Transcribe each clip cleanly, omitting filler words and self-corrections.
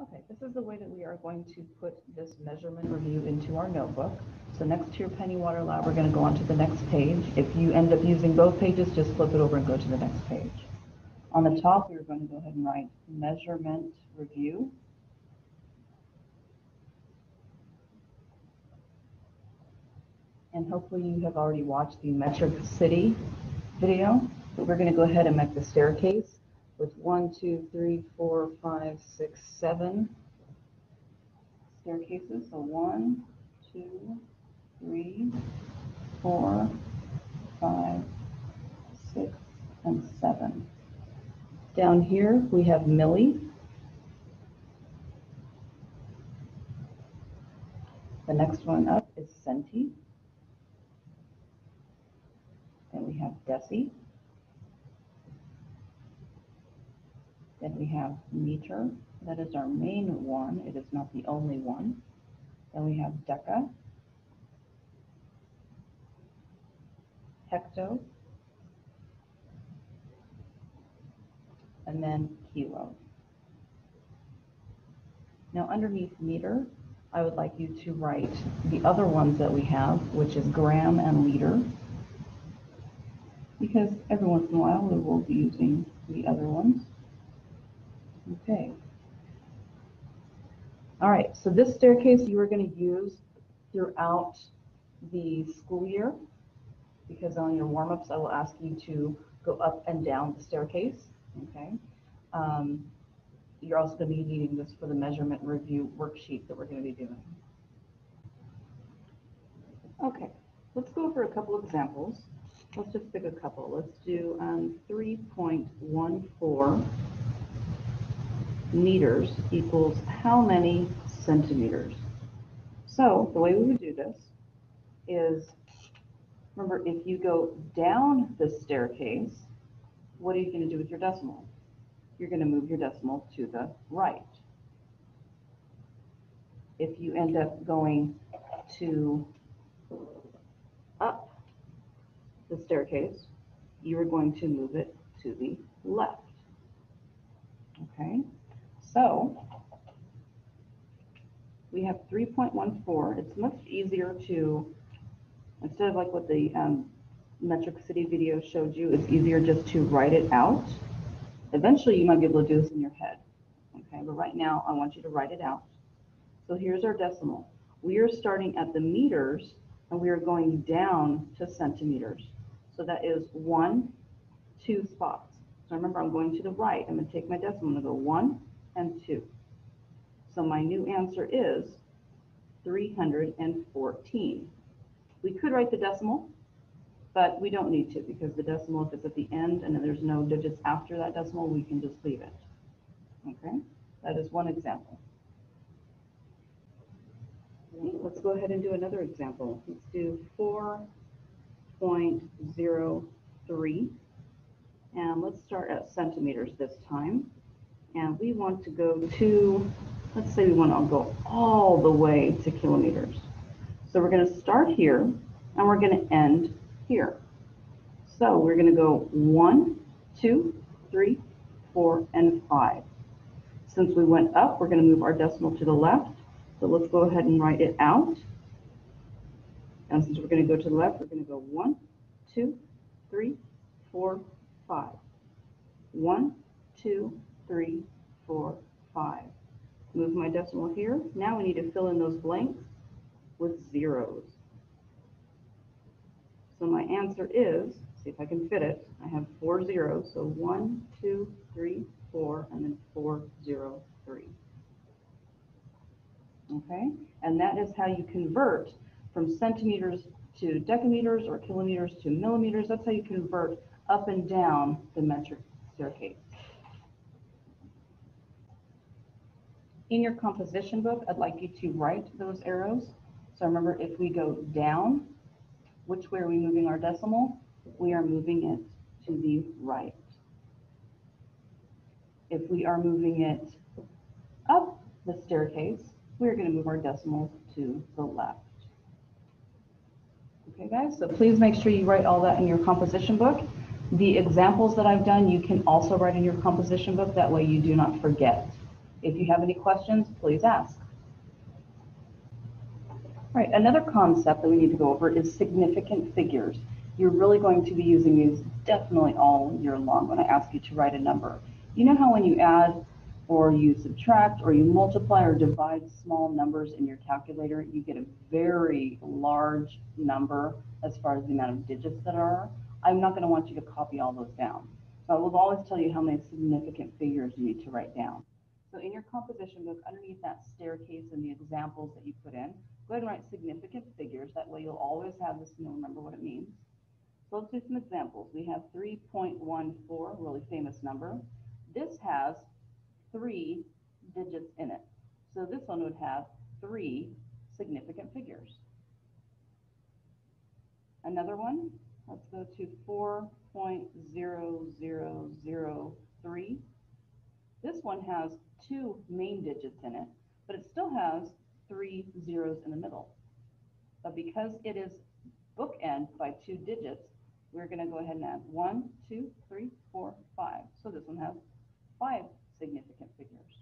Okay, this is the way that we are going to put this measurement review into our notebook. So next to your penny water lab, we're going to go on to the next page. If you end up using both pages, just flip it over and go to the next page. On the top, we're going to go ahead and write measurement review. And hopefully you have already watched the Metric City video, but we're going to go ahead and make the staircase with 1, 2, 3, 4, 5, 6, 7 staircases. So 1, 2, 3, 4, 5, 6, and 7. Down here we have milli. The next one up is centi. Then we have deci. Then we have meter. That is our main one. It is not the only one. Then we have deca, hecto, and then kilo. Now underneath meter, I would like you to write the other ones that we have, which is gram and liter, because every once in a while we will be using the other ones. Okay. All right, so this staircase you are going to use throughout the school year, because on your warm-ups I will ask you to go up and down the staircase. Okay. You're also going to be needing this for the measurement review worksheet that we're going to be doing. Okay, let's go over a couple examples. Let's just pick a couple. Let's do 3.14 meters equals how many centimeters? So the way we would do this is, remember, if you go down the staircase, what are you going to do with your decimal? You're going to move your decimal to the right. If you end up going to up the staircase, you are going to move it to the left. Okay, so we have 3.14. It's much easier to, instead of like what the Metric City video showed you, it's easier just to write it out. Eventually you might be able to do this in your head. Okay, but right now I want you to write it out. So here's our decimal. We are starting at the meters and we are going down to centimeters. So that is 1, 2 spots. So remember, I'm going to the right. I'm going to take my decimal. I'm going to go 1 and 2. So my new answer is 314. We could write the decimal, but we don't need to, because the decimal, if it's at the end and there's no digits after that decimal, we can just leave it. Okay, that is one example. Okay, let's go ahead and do another example. Let's do 4.03. And let's start at centimeters this time. And we want to go to, let's say we want to go all the way to kilometers. So we're going to start here and we're going to end here. So we're going to go 1, 2, 3, 4, and 5. Since we went up, we're going to move our decimal to the left. So let's go ahead and write it out. And since we're going to go to the left, we're going to go 1, 2, 3, 4, 5. 1, 2, 3, 4, 5. Move my decimal here. Now we need to fill in those blanks with zeros. So my answer is, see if I can fit it, I have 4 zeros. So 1, 2, 3, 4, and then 4, 0, 3. Okay, and that is how you convert from centimeters to decameters or kilometers to millimeters. That's how you convert up and down the metric staircase. In your composition book, I'd like you to write those arrows. So remember, if we go down, which way are we moving our decimal? We are moving it to the right. If we are moving it up the staircase, we're going to move our decimals to the left. Okay, guys, so please make sure you write all that in your composition book. The examples that I've done, you can also write in your composition book. That way you do not forget. If you have any questions, please ask. All right, another concept that we need to go over is significant figures. You're really going to be using these definitely all year long when I ask you to write a number. You know how when you add or you subtract or you multiply or divide small numbers in your calculator, you get a very large number as far as the amount of digits that are? I'm not going to want you to copy all those down. So I will always tell you how many significant figures you need to write down. So in your composition book, underneath that staircase and the examples that you put in, go ahead and write significant figures. That way you'll always have this and you'll remember what it means. So let's do some examples. We have 3.14, really famous number. This has 3 digits in it. So this one would have 3 significant figures. Another one, let's go to 4.0003. This one has 2 main digits in it, but it still has 3 zeros in the middle. But because it is bookend by 2 digits, we're going to go ahead and add 1, 2, 3, 4, 5. So this one has 5 significant figures.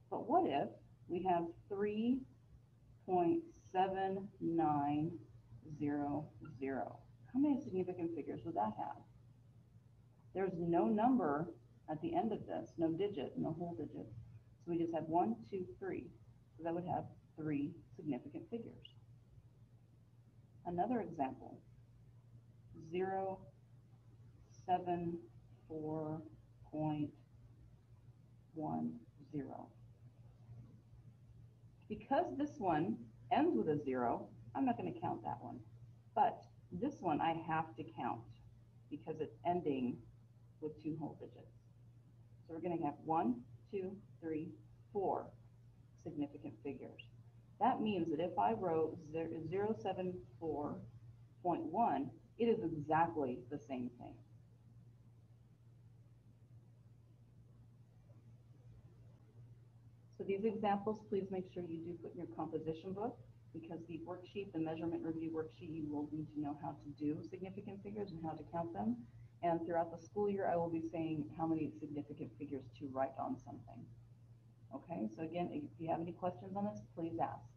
But what if we have 3.7900? How many significant figures would that have? There's no number at the end of this, no digit, no whole digit. So we just have 1, 2, 3. So that would have 3 significant figures. Another example, 074.10. Because this one ends with a 0, I'm not going to count that one. But this one I have to count because it's ending with 2 whole digits. So we're going to have 1, 2, 3, 4 significant figures. That means that if I wrote 074.1, it is exactly the same thing. So these examples, please make sure you do put in your composition book, because the worksheet, the measurement review worksheet, you will need to know how to do significant figures and how to count them. And throughout the school year, I will be saying how many significant figures to write on something. Okay, so again, if you have any questions on this, please ask.